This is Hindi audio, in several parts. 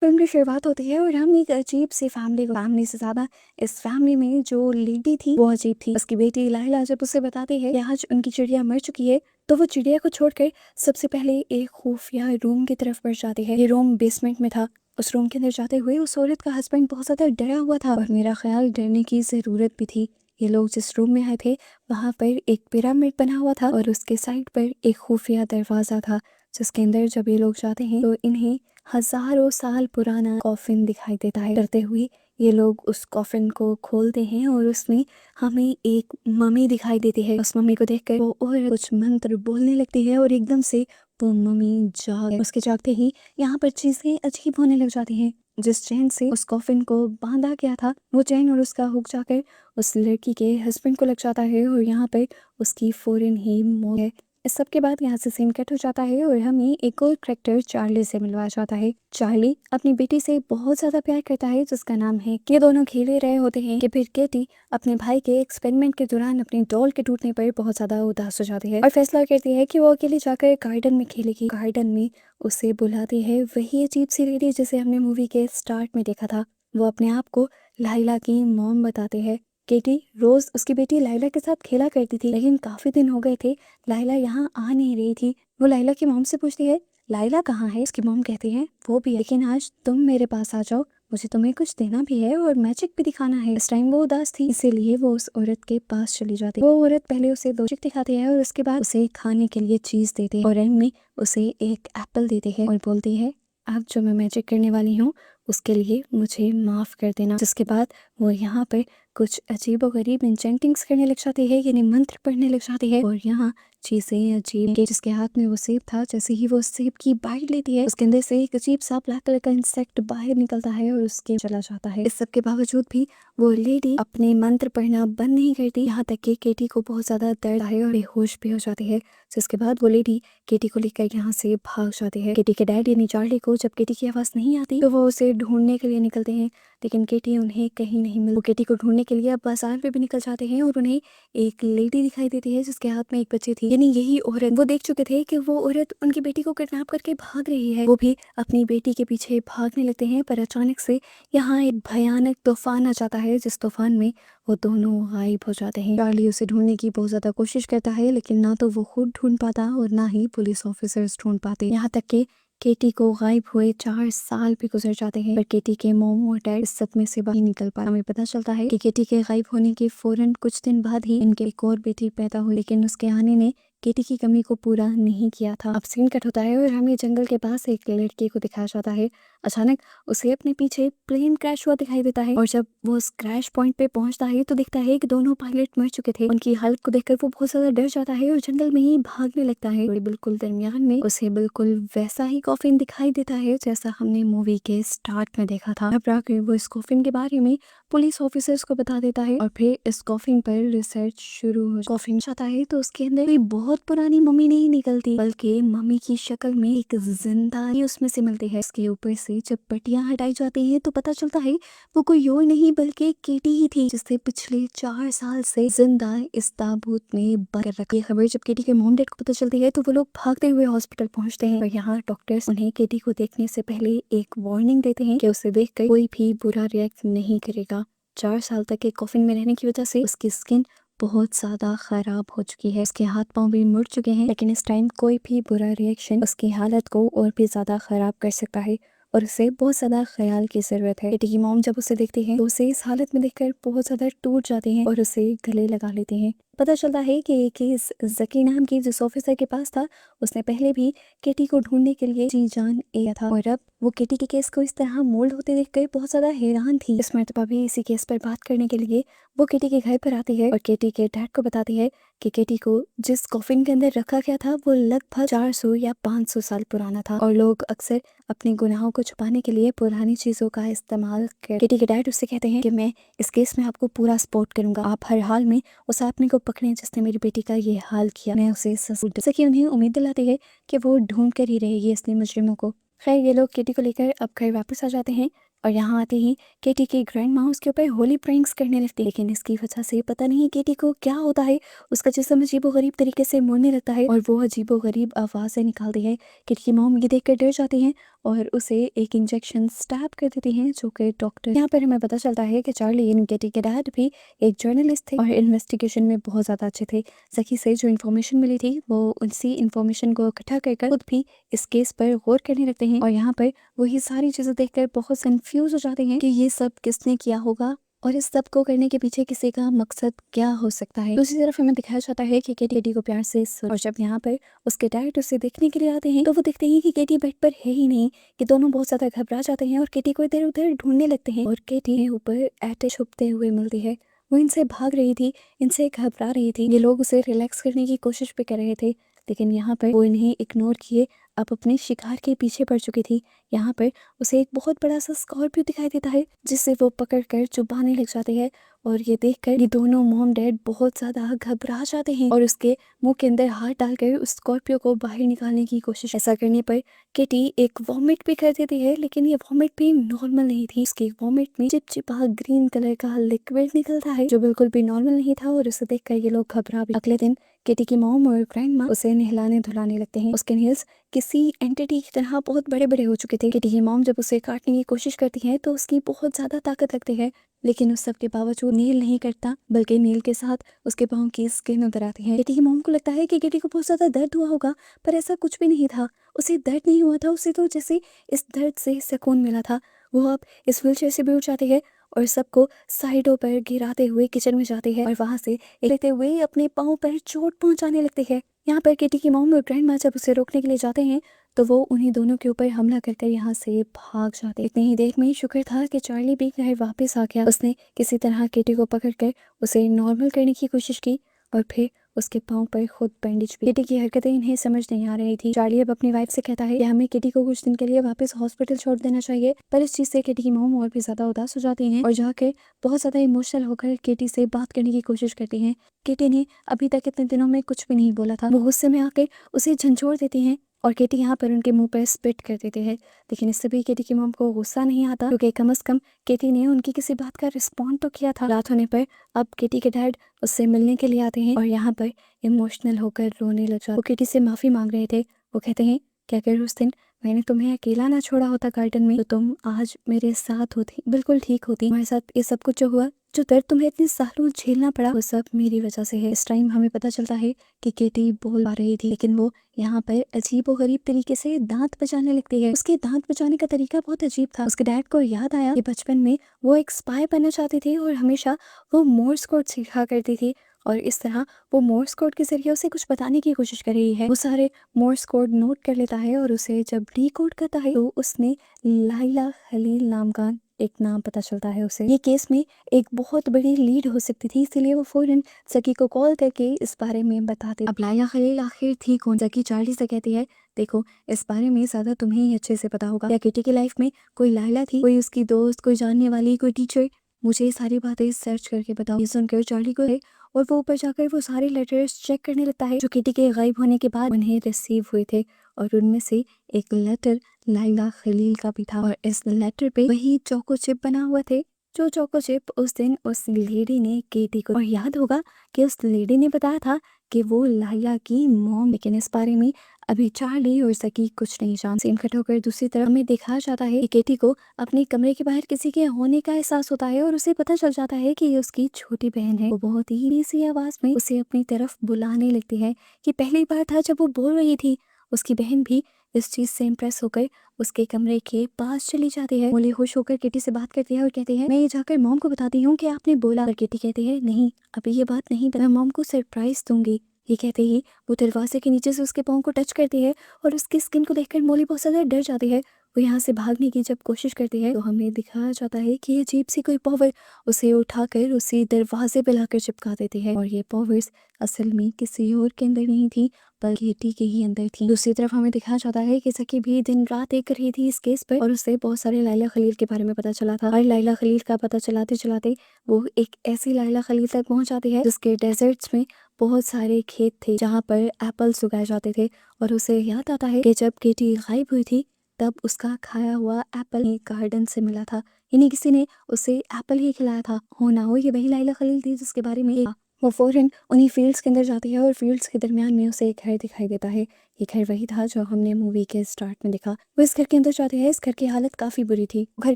फ़िल्म की शुरुआत होती है और हम एक अजीब सी फैमिली से ज़्यादा इस फैमिली में जो लेडी थी वो अजीब थी। उसकी बेटी लाइला जब उसे बताती है कि आज उनकी चिड़िया मर चुकी है, तो वो चिड़िया को छोड़कर सबसे पहले एक खुफिया रूम की तरफ बढ़ जाती है। ये रूम बेसमेंट में था। उस रूम के अंदर जाते हुए उस औरत का हस्बैंड बहुत ज़्यादा डरा हुआ था और मेरा ख्याल डरने की ज़रूरत भी थी। ये लोग जिस रूम में आए थे वहाँ पर एक पिरामिड बना हुआ था और उसके साइड पर एक खुफिया दरवाज़ा था, जिसके अंदर जब ये लोग जाते हैं तो इन्हें हजारों साल पुराना कॉफिन दिखाई देता है। डरते हुए ये लोग उस कॉफिन को खोलते हैं और उसमें हमें एक मम्मी दिखाई देती है। उस मम्मी को देखकर वो और कुछ मंत्र बोलने लगती है और एकदम से वो मम्मी उसके जागते ही यहाँ पर चीजें अजीब होने लग जाती हैं। जिस चैन से उस कॉफिन को बांधा गया था वो चैन और उसका हुक जाकर उस लड़की के हस्बैंड को लग जाता है और यहाँ पर उसकी फौरन ही मौत है। इस सब के बाद यहाँ से सीन कट हो जाता है और हमें एक और करेक्टर चार्ली से मिलवाया जाता है। चार्ली अपनी बेटी से बहुत ज्यादा प्यार करता है, जिसका नाम है। ये दोनों खेले रहे होते हैं कि फिर केटी अपने भाई के एक्सपेरिमेंट के दौरान अपनी डॉल के टूटने पर बहुत ज्यादा उदास हो जाती है और फैसला करती है कि वो अकेले जाकर गार्डन में खेलेगी। गार्डन में उसे बुलाती है वही अजीब सी लेडी जिसे हमने मूवी के स्टार्ट में देखा था। वो अपने आप को लाइला की मॉम बताते हैं। केटी रोज उसकी बेटी लाइला के साथ खेला करती थी, लेकिन काफी दिन हो गए थे लाइला यहाँ आ नहीं रही थी। वो लाइला की मॉम से पूछती है लाइला कहाँ है। उसकी मॉम कहती है वो भी है, लेकिन आज तुम मेरे पास आ जाओ, मुझे तुम्हें कुछ देना भी है और मैजिक भी दिखाना है। इस टाइम वो उदास थी, इसीलिए वो उस औरत के पास चली जाती। वो औरत पहले उसे दो चिक दिखाती है और उसके बाद उसे खाने के लिए चीज देते हैं और एंड में उसे एक एप्पल देते हैं और बोलती है अब जो मैं मैजिक करने वाली हूँ उसके लिए मुझे माफ कर देना। जिसके बाद वो यहाँ पर कुछ अजीबोगरीब इंचेंटिंग्स करने लग जाती है, यानी मंत्र पढ़ने लग जाती है और यहाँ चीजें अजीब के जिसके हाथ में वो सेब था, जैसे ही वो सेब की बाइट लेती है उसके अंदर से एक अजीब सा ब्लैक कलर का इंसेक्ट बाहर निकलता है और उसके चला जाता है। इस सब के बावजूद भी वो लेडी अपने मंत्र पढ़ना बंद नहीं करती, यहाँ तक कि केटी को बहुत ज्यादा दर्द है और बेहोश भी हो जाती है। जिसके बाद वो लेडी केटी को लेकर यहाँ से भाग जाती है। केटी के डैड यानी चार्ली को जब केटी की आवाज नहीं आती तो वो उसे ढूंढने के लिए निकलते हैं, लेकिन केटी उन्हें कहीं नहीं मिलती। वो केटी को ढूंढने के लिए अब बाजार पे भी निकल जाते हैं और उन्हें एक लेडी दिखाई देती है जिसके हाथ में एक बच्ची थी, यानी यही औरत। वो देख चुके थे कि वो औरत उनकी बेटी को किडनैप करके भाग रही है। वो भी अपनी बेटी के पीछे भागने लगते हैं, पर अचानक से यहाँ एक भयानक तूफान आ जाता है, जिस तूफान में वो दोनों गायब हो जाते हैं। चार्ली उसे ढूंढने की बहुत ज्यादा कोशिश करता है, लेकिन ना तो वो खुद ढूंढ पाता और ना ही पुलिस ऑफिसर्स ढूंढ पाते। यहाँ तक कि केटी को गायब हुए 4 साल भी गुजर जाते हैं, पर केटी के मोम और डैड इस सदमे से बाहर निकल पाए। हमें पता चलता है कि केटी के गायब होने के फौरन कुछ दिन बाद ही इनके एक और बेटी पैदा हुई, लेकिन उसके आने ने केटी की कमी को पूरा नहीं किया था। अब सीन कट होता है और हमें जंगल के पास एक लड़के को दिखाया जाता है। अचानक उसे अपने पीछे प्लेन क्रैश हुआ दिखाई देता है और जब वो उस क्रैश पॉइंट पे पहुंचता है तो दिखता है कि दोनों पायलट मर चुके थे। उनकी हालत को देखकर वो बहुत ज्यादा डर जाता है और जंगल में ही भागने लगता है और बिल्कुल दरमियान में उसे बिल्कुल वैसा ही कॉफिन दिखाई देता है जैसा हमने मूवी के स्टार्ट में देखा था। घबराकर वो इस कॉफिन के बारे में पुलिस ऑफिसर्स को बता देता है और फिर इस कॉफिन पर रिसर्च शुरू हो। कॉफिन जाता है तो उसके अंदर कोई बहुत पुरानी मम्मी नहीं निकलती, बल्कि मम्मी की शक्ल में एक जिंदा ही उसमें से मिलती है। इसके ऊपर से जब पट्टियां हटाई जाती हैं तो पता चलता है वो कोई और नहीं बल्कि केटी ही थी, जिसे पिछले 4 साल से जिंदा इस ताबूत में बंद कर रखा। ये खबर जब केटी के मॉम डैड को पता चलती है तो वो लोग भागते हुए हॉस्पिटल पहुंचते हैं और यहाँ डॉक्टर्स उन्हें केटी को देखने से पहले एक वार्निंग देते हैं कि उसे देखकर कोई भी बुरा रिएक्ट नहीं करेगा। 4 साल तक एक कॉफिन में रहने की वजह से उसकी स्किन बहुत ज्यादा खराब हो चुकी है, उसके हाथ पांव भी मुड़ चुके हैं, लेकिन इस टाइम कोई भी बुरा रिएक्शन उसकी हालत को और भी ज्यादा खराब कर सकता है और उसे बहुत ज्यादा ख्याल की जरूरत है। केटी की मॉम जब उसे देखती है तो उसे इस हालत में देखकर बहुत ज्यादा टूट जाते हैं और उसे गले लगा लेते हैं। पता चलता है कि ये केस जकी नाम की जिस ऑफिसर के पास था उसने पहले भी केटी को ढूंढने के लिए जी जान दिया था और अब वो केटी के केस को इस तरह मोल्ड होते देखकर बहुत ज्यादा हैरान थी। इस मर्तबा भी इसी केस पर बात करने के लिए वो केटी के घर पर आती है और केटी के डैड को बताती है कि केटी को जिस कॉफिन के अंदर रखा गया था वो लगभग 400 या 500 साल पुराना था और लोग अक्सर अपने गुनाहों को छुपाने के लिए पुरानी चीजों का इस्तेमाल कर। केटी के डैड उससे कहते हैं कि मैं इस केस में आपको पूरा सपोर्ट करूंगा, आप हर हाल में उस आदमी को पकड़ें जिसने मेरी बेटी का ये हाल किया, मैं उसे जैसे कि उन्हें उम्मीद दिलाती है कि वो ढूंढ कर ही रहेगी असली मुजरिमों को। खैर ये लोग केटी को लेकर अब घर वापस आ जाते हैं। और यहाँ आते ही केटी की ग्रैंड माँ उसके ऊपर होली प्रैंक्स करने लगती है, लेकिन इसकी वजह से पता नहीं केटी को क्या होता है, उसका जिस्म अजीबोगरीब तरीके से मुड़ने लगता है और वो अजीबोगरीब आवाज़ें निकालती है। केटी की मॉम ये देखकर डर जाती हैं और उसे एक इंजेक्शन स्टैब कर देती हैं, जो कि डॉक्टर। यहाँ पर हमें पता चलता है कि चार्ली यानी केटी के डैड भी एक जर्नलिस्ट थे और इन्वेस्टिगेशन में बहुत ज़्यादा अच्छे थे। जकी से जो इन्फॉर्मेशन मिली थी वो उसी इन्फॉर्मेशन को इकट्ठा कर खुद भी इस केस पर गौर करने लगते हैं और यहाँ पर वही सारी चीज़ें देखकर बहुत कंफ्यूज हो जाते हैं कि ये सब किसने किया होगा और इस सब को करने के पीछे किसी का मकसद क्या हो सकता है। दूसरी तरफ हमें दिखाया जाता है कि केटी को प्यार से और जब यहाँ पर उसके डैड उसे देखने के लिए आते हैं तो वो देखते हैं कि केटी बेड पर है ही नहीं, कि दोनों बहुत ज्यादा घबरा जाते हैं और केटी को इधर उधर ढूंढने लगते हैं और केटी ऊपर ऐटे छुपते हुए मिलती है। वो इनसे भाग रही थी, इनसे घबरा रही थी, ये लोग उसे रिलैक्स करने की कोशिश भी कर रहे थे, लेकिन यहाँ पर वो इन्हें इग्नोर किए अब अपने शिकार के पीछे पड़ चुकी थी। यहाँ पर उसे एक बहुत बड़ा सा स्कॉर्पियो दिखाई देता है जिससे वो पकड़कर चुभाने लग जाते हैं और ये देखकर ये दोनों मॉम डैड बहुत ज्यादा घबरा जाते हैं और उसके मुंह के अंदर हाथ डालकर उस स्कॉर्पियो को बाहर निकालने की कोशिश। ऐसा करने पर किटी एक वॉमिट भी कर देती है, लेकिन ये वॉमिट भी नॉर्मल नहीं थी। उसके वॉमिट में चिपचिपा ग्रीन कलर का लिक्विड निकलता है जो बिल्कुल भी नॉर्मल नहीं था और उसे देखकर ये लोग घबरा भी। अगले दिन किटी की मॉम और ग्रैंड माँ उसे नहलाने धुलाने लगते हैं। उसके नेल्स किसी एंटिटी की तरह बहुत बड़े बड़े हो चुके थे। किटी की मॉम जब उसे काटने की कोशिश करती है तो उसकी बहुत ज्यादा ताकत लगती है, लेकिन उस सब के बावजूद नील नहीं करता, बल्कि नील के साथ उसके पाँव की स्किन उतर आती है। किटी की मॉम को लगता है कि किटी को बहुत ज्यादा दर्द हुआ होगा, पर ऐसा कुछ भी नहीं था। उसे दर्द नहीं हुआ था, उसे तो जैसे इस दर्द से सुकून मिला था। वो अब इस व्हीलचेयर से भी उठ जाती है और सबको साइडों पर गिराते हुए किचन में जाती है और वहां से लेते हुए अपने पाँव पर चोट पहुंचाने लगती है। यहाँ पर किटी की मॉम और ग्रैंड माँ जब उसे रोकने के लिए जाते हैं तो वो उन्हीं दोनों के ऊपर हमला करके यहाँ से भाग जाते। इतनी ही देर में शुक्र था कि चार्ली भी घर वापस आ गया। उसने किसी तरह किटी को पकड़कर उसे नॉर्मल करने की कोशिश की और फिर उसके पाँव पर खुद बैंडेज भी। किटी की हरकतें इन्हें समझ नहीं आ रही थी। चार्ली अब अपनी वाइफ से कहता है कि हमें किटी को कुछ दिन के लिए वापस हॉस्पिटल छोड़ देना चाहिए, पर इस चीज से किटी की मॉम और भी ज्यादा उदास हो जाती हैं और जाकर बहुत ज्यादा इमोशनल होकर किटी से बात करने की कोशिश करती हैं। किटी ने अभी तक इतने दिनों में कुछ भी नहीं बोला था। वो गुस्से में आकर उसे झंझोड़ देती हैं और केटी यहाँ पर उनके मुंह पर स्पिट कर देते हैं, लेकिन इससे भी केटी की मॉम को गुस्सा नहीं आता क्योंकि कम से कम केटी ने उनकी किसी बात का रिस्पॉन्ड तो किया था। रात होने पर अब केटी के डैड उससे मिलने के लिए आते हैं और यहाँ पर इमोशनल होकर रोने लग जाते। वो केटी से माफी मांग रहे थे। वो कहते हैं कि अगर उस दिन मैंने तुम्हें अकेला ना छोड़ा होता गार्डन में तो तुम आज मेरे साथ होती, बिल्कुल ठीक होती। हमारे साथ ये सब कुछ जो हुआ, जो दर्द तुम्हें इतने सालों झेलना पड़ा, वो सब मेरी वजह से है। इस टाइम हमें पता चलता है कि केटी बोल पा रही थी, लेकिन वो यहाँ पर अजीबोगरीब तरीके से दांत बजाने लगती है। उसके दांत बजाने का तरीका बहुत अजीब था। उसके डैड को याद आया कि बचपन में वो एक स्पाई बनना चाहती थी और हमेशा वो मोर्स कोड सीखा करती थी और इस तरह वो मोर्स कोड के जरिए उसे कुछ बताने की कोशिश कर रही है। वो सारे मोर्स कोड नोट कर लेता है और उसे जब डिकोड करता है तो उसने लाइला खलील नाम का एक नाम पता चलता है उसे। ये केस में एक बहुत बड़ी लीड हो सकती थी, इसलिए वो फौरन जकी को कॉल करके इस बारे में बताते। अब लाइला खलील आखिर थी कौन? जकी चार्ली से कहती है, देखो इस बारे में ज्यादा तुम्हें ही अच्छे से पता होगा। या किटी की लाइफ में कोई लाइला थी, कोई उसकी दोस्त, कोई जानने वाली, कोई टीचर? मुझे ये सारी बातें सर्च करके बताओ। ये सुनकर चार्ली को है और वो ऊपर जाकर वो सारे लेटर्स चेक करने लगता है जो किटी के गायब होने के बाद उन्हें रिसीव हुए थे और उनमें से एक लेटर लाइला खलील का भी था और इस लेटर पे वही चोको चिप बना हुआ थे जो चोको चिप उस दिन उस लेडी ने केटी को। और याद होगा कि उस लेडी ने बताया था कि वो लाइला की मॉम, लेकिन इस बारे में अभी चार्ली और सकी कुछ नहीं जानते। सीन कट होकर दूसरी तरफ में दिखाया जाता है कि केटी को अपने कमरे के बाहर किसी के होने का एहसास होता है और उसे पता चल जाता है कि ये उसकी छोटी बहन है। वो बहुत ही सी आवाज में उसे अपनी तरफ बुलाने लगती है कि पहली बार था जब वो बोल रही थी। उसकी बहन भी इस चीज से इम्प्रेस होकर उसके कमरे के पास चली जाती है। मोली खुश होकर किटी से बात करती है और कहती है, मैं ये जाकर मॉम को बताती हूँ कि आपने बोला। पर किटी कहती है, नहीं अभी ये बात नहीं, मैं मॉम को सरप्राइज दूंगी। ये कहते ही वो दरवाजे के नीचे से उसके पाँव को टच करती है और उसकी स्किन को देखकर मोली बहुत ज्यादा डर जाती है। वो यहाँ से भागने की जब कोशिश करती है तो हमें दिखाया जाता है कि ये अजीब सी कोई पावर उसे उठाकर उसी दरवाजे पे लाकर चिपका देती है और ये पावर्स असल में किसी और के अंदर नहीं थी बल्कि केटी के ही अंदर थी। दूसरी तरफ हमें दिखाया जाता है कि सकी भी दिन रात एक कर रही थी इस केस पर और उससे बहुत सारे लाइला खलील के बारे में पता चला था। और लाइला खलील का पता चलाते चलाते वो एक ऐसी लाइला खलील तक पहुंच जाती है जिसके डेजर्ट्स में बहुत सारे खेत थे जहाँ पर एप्पल्स उगाए जाते थे और उसे याद आता है कि जब केटी गायब हुई थी तब उसका खाया हुआ एप्पल एक गार्डन से मिला था, यानी किसी ने उसे एप्पल ही खिलाया था। हो ना हो ये वही लाइला खलील थी जिसके बारे में वो फ़ौरन उन्हीं फील्ड्स के अंदर जाती है और फील्ड्स के दरमियान में उसे एक घर दिखाई देता है। ये घर वही था जो हमने मूवी के स्टार्ट में देखा। वो इस घर के अंदर जाती है। इस घर की हालत काफ़ी बुरी थी। घर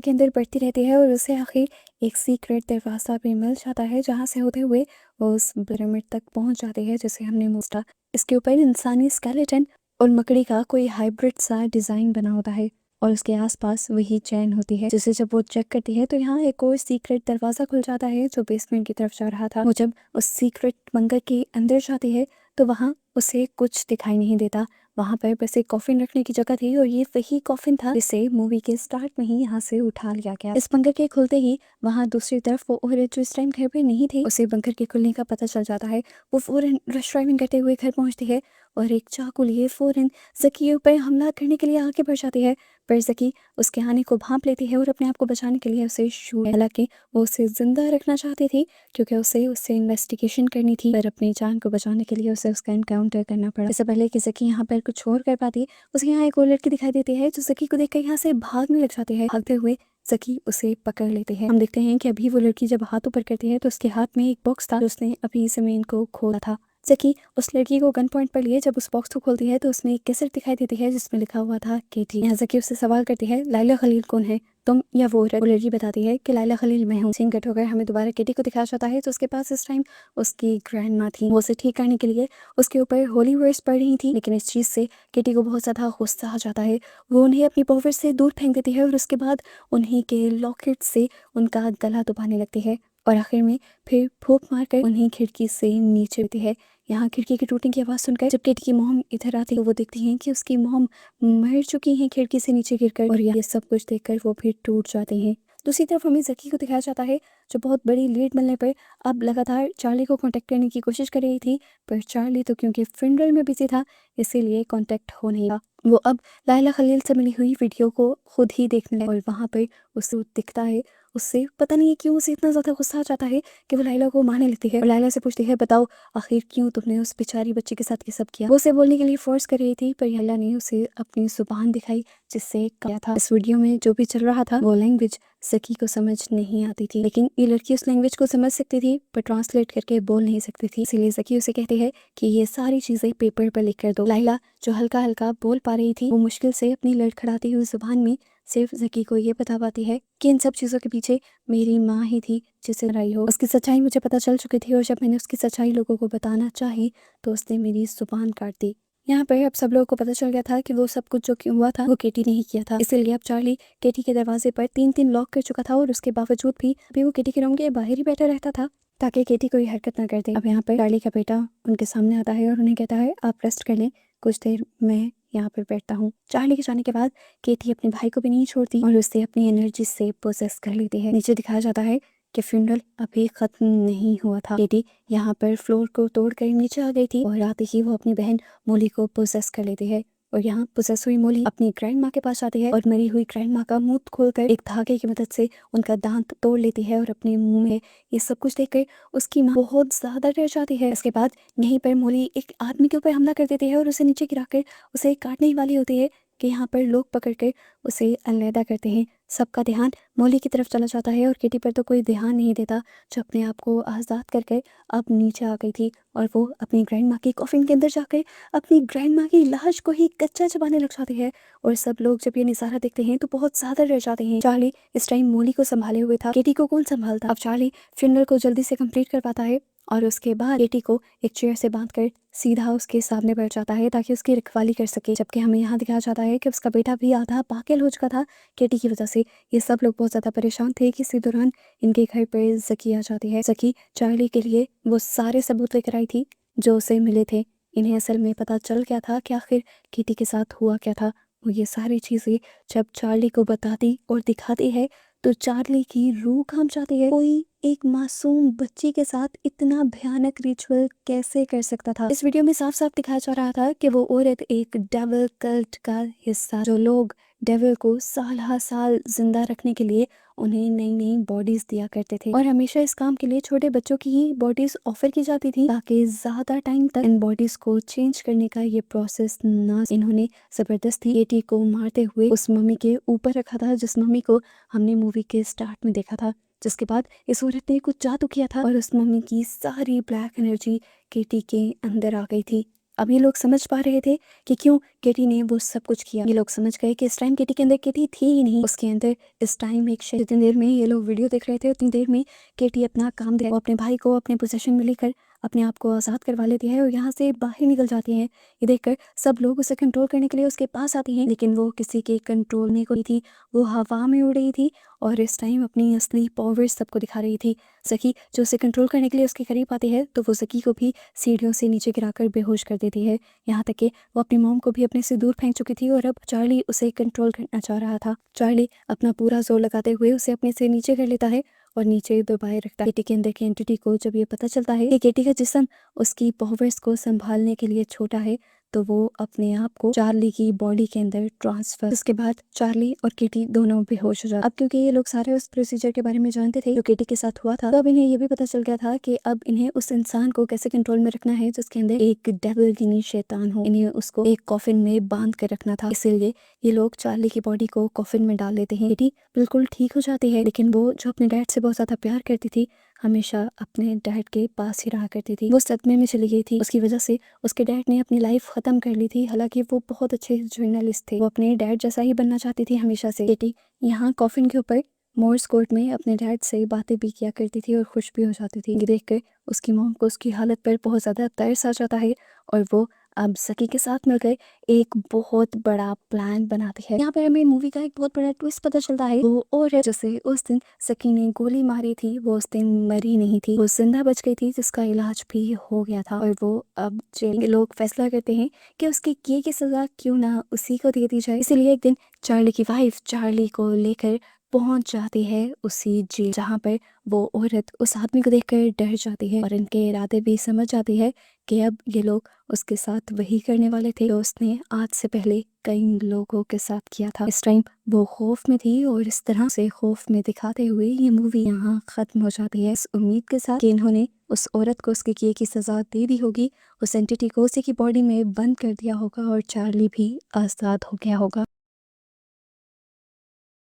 के अंदर बढ़ती रहती है और उसे आखिर एक सीक्रेट दरवाज़ा भी मिल जाता है जहाँ से होते हुए वो उस पिरामिड तक पहुँच जाती है जिसे हमने मोस्टा। इसके ऊपर इंसानी स्केलेटन और मकड़ी का कोई हाइब्रिड सा डिज़ाइन बना होता है और उसके आसपास वही चैन होती है जिसे जब वो चेक करती है तो यहाँ एक और सीक्रेट दरवाज़ा खुल जाता है जो बेसमेंट की तरफ जा रहा था। वो जब उस सीक्रेट बंकर के अंदर जाती है तो वहाँ उसे कुछ दिखाई नहीं देता। वहाँ पर बस एक कॉफिन रखने की जगह थी और ये वही कॉफिन था जिसे मूवी के स्टार्ट में ही यहाँ से उठा लिया गया। इस बंकर के खुलते ही वहाँ दूसरी तरफ वो औरत जो इस टाइम घर पर नहीं थी उसे बंकर के खुलने का पता चल जाता है। वो फौरन रश ड्राइविंग करते हुए घर पहुँचती है और एक चाकू लिए फौरन ज़की पर हमला करने के लिए आगे बढ़ जाती है। पर ज़की उसके आने को भांप लेती है और अपने आप को बचाने के लिए उसे शूट। हालांकि वो उसे जिंदा रखना चाहती थी क्योंकि उसे उससे इन्वेस्टिगेशन करनी थी, पर अपनी जान को बचाने के लिए उसे उसका एनकाउंटर करना पड़ा। इससे पहले कि ज़की यहाँ पर कुछ और कर पाती उसे यहाँ एक और लड़की दिखाई देती है जो ज़की को देखकर यहाँ से भागने लग जाती है। भागते हुए ज़की उसे पकड़ लेते हैं। हम देखते हैं कि अभी वो लड़की जब हाथ ऊपर करती है तो उसके हाथ में एक बॉक्स था जो उसने अभी ज़मीन को खोला था। ज़की उस लड़की को गन पॉइंट पर लिए जब उस बॉक्स को खोलती है तो उसमें एक कैसेट दिखाई देती है जिसमें लिखा हुआ था केटी। यहाँ ज़की उससे सवाल करती है लाइला खलील कौन है, तुम या वो औरत? वो लड़की बताती है कि लाइला खलील मैं हूँ। सीन कट होकर हमें दोबारा केटी को दिखाया जाता है तो उसके पास इस टाइम उसकी ग्रैंड माँ थी। वो उसे ठीक करने के लिए उसके ऊपर होली वर्ड्स पढ़ रही थी, लेकिन इस चीज़ से केटी को बहुत ज़्यादा गुस्सा आ जाता है। वो उन्हें अपनी पॉवर से दूर फेंक देती है और उसके बाद उन्हीं के लॉकेट से उनका गला दबाने लगती है और आखिर में फिर फूंक मारकर उन्हीं खिड़की से नीचे गिरती है। यहाँ खिड़की के टूटने की आवाज़ सुनकर जब केटी की मॉम इधर आती है तो वो देखती हैं कि उसकी मॉम मर चुकी हैं खिड़की से नीचे गिरकर, और ये सब कुछ देखकर वो फिर टूट जाते हैं। दूसरी तरफ हमें ज़की को दिखाया जाता है जो बहुत बड़ी लीड मिलने पर अब लगातार चार्ली को कांटेक्ट करने की कोशिश कर रही थी, पर चार्ली तो क्योंकि फ्यूनरल में बिजी था इसीलिए कांटेक्ट हो नहीं रहा। वो अब लाइला खलील से मिली हुई वीडियो को खुद ही देखने लगे और वहाँ पर उसे दिखता है। उससे पता नहीं क्यों उसे इतना ज़्यादा गुस्सा आ जाता है कि वो लाइला को मारने लगती है और लाइला से पूछती है बताओ आखिर क्यों तुमने उस बेचारी बच्ची के साथ ये सब किया। वो उसे बोलने के लिए फोर्स कर रही थी पर लाइला ने उसे अपनी जुबान दिखाई जिससे क्या था। इस वीडियो में जो भी चल रहा था वो लैंग्वेज ज़की को समझ नहीं आती थी, लेकिन ये लड़की उस लैंग्वेज को समझ सकती थी पर ट्रांसलेट करके बोल नहीं सकती थी। इसीलिए ज़की उसे कहती है कि ये सारी चीज़ें पेपर पर लिख कर दो। लाइला जो हल्का हल्का बोल पा रही थी वो मुश्किल से अपनी लड़खड़ाती हुई जुबान में सिर्फ ज़की को ये बता पाती है कि इन सब चीज़ों के पीछे मेरी माँ ही थी जिसे मराई हो। उसकी सच्चाई मुझे पता चल चुकी थी और जब मैंने उसकी सच्चाई लोगों को बताना चाही तो उसने मेरी जुबान काट दी। यहाँ पर अब सब लोगों को पता चल गया था कि वो सब कुछ जो हुआ था वो केटी ने ही किया था। इसीलिए अब चार्ली केटी के दरवाजे पर 3-3 लॉक कर चुका था और उसके बावजूद भी अभी वो केटी के रूम के बाहर ही बैठा रहता था ताकि केटी कोई हरकत ना कर दे। अब यहाँ पर चार्ली का बेटा उनके सामने आता है और उन्हें कहता है आप रेस्ट कर लें, कुछ देर मैं यहाँ पर बैठता हूँ। चार्ली के जाने के बाद केटी अपने भाई को भी नहीं छोड़ती और उससे अपनी एनर्जी से पोसेस कर लेती है। नीचे दिखाया जाता है कि फ्यूनरल अभी खत्म नहीं हुआ था। केटी यहाँ पर फ्लोर को तोड़कर नीचे आ गई थी और आते ही वो अपनी बहन मोली को पोसेस कर लेती है और यहाँ पोसेस हुई मोली अपनी ग्रैंड माँ के पास आती है और मरी हुई ग्रैंड माँ का मुंह खोलकर एक धागे की मदद से उनका दांत तोड़ लेती है और अपने मुंह में ये सब कुछ देखकर उसकी माँ बहुत ज्यादा डर जाती है। इसके बाद यहीं पर मोली एक आदमी के ऊपर हमला कर देती है और उसे नीचे गिराकर उसे काटने ही वाली होती है कि यहाँ पर लोग पकड़कर उसे अलग करते हैं। सबका ध्यान मोली की तरफ चला जाता है और केटी पर तो कोई ध्यान नहीं देता जो अपने आप को आज़ाद करके अब नीचे आ गई थी और वो अपनी ग्रैंड माँ की कॉफिन के अंदर जाकर अपनी ग्रैंड माँ की लाश को ही कच्चा चबाने लग जाती है। और सब लोग जब ये नज़ारा देखते हैं तो बहुत ज़्यादा डर जाते हैं। चार्ली इस टाइम मोली को संभाले हुए था, केटी को कौन संभालता। अब चार्ली फ्यूनरल को जल्दी से कंप्लीट कर पाता है और उसके बाद केटी को एक चेयर से बांधकर सीधा उसके सामने बैठ जाता है ताकि उसकी रखवाली कर सके। जबकि हमें यहाँ दिखाया जाता है कि उसका बेटा भी आधा पागल हो चुका था केटी की वजह से। ये सब लोग बहुत ज़्यादा परेशान थे कि इसी दौरान इनके घर पर ज़की आ जाती है। ज़की चार्ली के लिए वो सारे सबूत लेकर आई थी जो उसे मिले थे। इन्हें असल में पता चल गया था कि आखिर केटी के साथ हुआ क्या था। वो ये सारी चीज़ें जब चार्ली को बताती और दिखाती है तो चार्ली की रूह कांप जाती है। कोई एक मासूम बच्ची के साथ इतना भयानक रिचुअल कैसे कर सकता था। इस वीडियो में साफ साफ दिखाया जा रहा था कि वो औरत एक डेविल कल्ट का हिस्सा, जो लोग डेविल को साल हर साल जिंदा रखने के लिए उन्हें नई नई बॉडीज दिया करते थे और हमेशा इस काम के लिए छोटे बच्चों की ही बॉडीज ऑफर की जाती थी ताकि ज्यादा टाइम तक इन बॉडीज को चेंज करने का ये प्रोसेस ना। इन्होंने जबरदस्ती केटी को मारते हुए उस मम्मी के ऊपर रखा था जिस मम्मी को हमने मूवी के स्टार्ट में देखा था, जिसके बाद इस औरत ने कुछ जादू किया था और उस मम्मी की सारी ब्लैक एनर्जी केटी के अंदर आ गई थी। अब ये लोग समझ पा रहे थे कि क्यों केटी ने वो सब कुछ किया। ये लोग समझ गए कि इस टाइम केटी के अंदर केटी थी ही नहीं, उसके अंदर इस टाइम एक शख्स। जितनी देर में ये लोग वीडियो देख रहे थे उतनी देर में केटी अपना काम वो अपने भाई को अपने पोजीशन में लेकर अपने आप को आज़ाद करवा लेती है और यहाँ से बाहर निकल जाती है। ये देखकर सब लोग उसे कंट्रोल करने के लिए उसके पास आती हैं, लेकिन वो किसी के कंट्रोल में कोई थी, वो हवा में उड़ रही थी और इस टाइम अपनी असली पावर्स सबको दिखा रही थी। सखी जो उसे कंट्रोल करने के लिए उसके करीब आती है तो वो सखी को भी सीढ़ियों से नीचे गिराकर बेहोश कर देती है। यहाँ तक कि वो अपनी मॉम को भी अपने से दूर फेंक चुकी थी और अब चार्ली उसे कंट्रोल करना चाह रहा था। चार्ली अपना पूरा जोर लगाते हुए उसे अपने से नीचे कर लेता है और नीचे दबाए रखता है। केटी के अंदर की एंटिटी को जब ये पता चलता है कि केटी का जिस्म उसकी पावर्स को संभालने के लिए छोटा है तो वो अपने आप को चार्ली की बॉडी के अंदर ट्रांसफर। उसके बाद चार्ली और केटी दोनों बेहोश हो जाते। अब क्योंकि ये लोग सारे उस प्रोसीजर के बारे में जानते थे जो केटी के साथ हुआ था, तो अब इन्हें ये भी पता चल गया था कि अब इन्हें उस इंसान को कैसे कंट्रोल में रखना है जिसके अंदर एक डेविल यानी शैतान हो। इन्हें उसको एक कॉफिन में बांध कर रखना था, इसीलिए ये लोग चार्ली की बॉडी को कॉफिन में डाल लेते हैं। केटी बिल्कुल ठीक हो जाती है, लेकिन वो जो अपने डैड से बहुत ज्यादा प्यार करती थी, हमेशा अपने डैड के पास ही रहा करती थी, वो सदमे में चली गई थी। उसकी वजह से उसके डैड ने अपनी लाइफ खत्म कर ली थी। हालांकि वो बहुत अच्छे जर्नलिस्ट थे, वो अपने डैड जैसा ही बनना चाहती थी हमेशा से। केटी यहाँ कॉफिन के ऊपर मोर्स कोर्ट में अपने डैड से बातें भी किया करती थी और खुश भी हो जाती थी। ये देखकर उसकी मॉम को उसकी हालत पर बहुत ज्यादा तरस आ जाता है और वो अब सकी के साथ मिलकर एक बहुत बड़ा प्लान बनाती है। यहाँ पर हमें मूवी का एक बहुत बड़ा ट्विस्ट पता चलता है। वो औरत जिसे उस दिन सकी ने गोली मारी थी वो उस दिन मरी नहीं थी, वो जिंदा बच गई थी, जिसका इलाज भी हो गया था और वो अब जेल के लोग फैसला करते हैं कि उसके किए की सजा क्यों ना उसी को दे दी जाए। इसीलिए एक दिन चार्ली की वाइफ चार्ली को लेकर पहुंच जाती है उसी जेल, जहाँ पर वो औरत उस आदमी को देखकर डर जाती है और इनके इरादे भी समझ जाती है कि अब ये लोग उसके साथ वही करने वाले थे जो उसने आज से पहले कई लोगों के साथ किया था। इस टाइम वो खौफ में थी और इस तरह से खौफ में दिखाते हुए ये मूवी यहाँ खत्म हो जाती है, इस उम्मीद के साथ कि इन्होंने उस औरत को उसके किए की सजा दे दी होगी, उस एंटिटी को उसी की बॉडी में बंद कर दिया होगा और चार्ली भी आजाद हो गया होगा।